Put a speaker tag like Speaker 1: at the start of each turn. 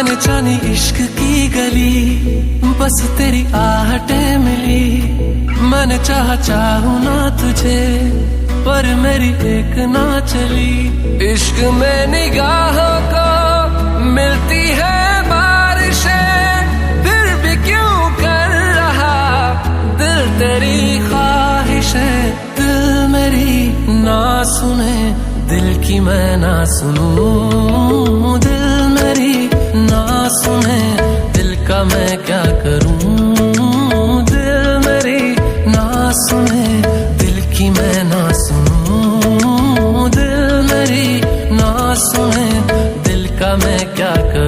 Speaker 1: मैंने जानी इश्क की गली, बस तेरी आहटें मिली। मैंने चाहूं ना तुझे, पर मेरी एक ना चली। इश्क में निगाहों को मिलती है बारिशें, फिर भी क्यों कर रहा दिल तेरी ख्वाहिशें। दिल मेरी ना सुने, दिल की मैं ना सुनूं। दिल मेरी ना सुने, दिल का मैं क्या करूं। दिल मेरी ना सुने, दिल की मैं ना सुनूं। दिल मेरी ना सुने, दिल का मैं क्या करूं।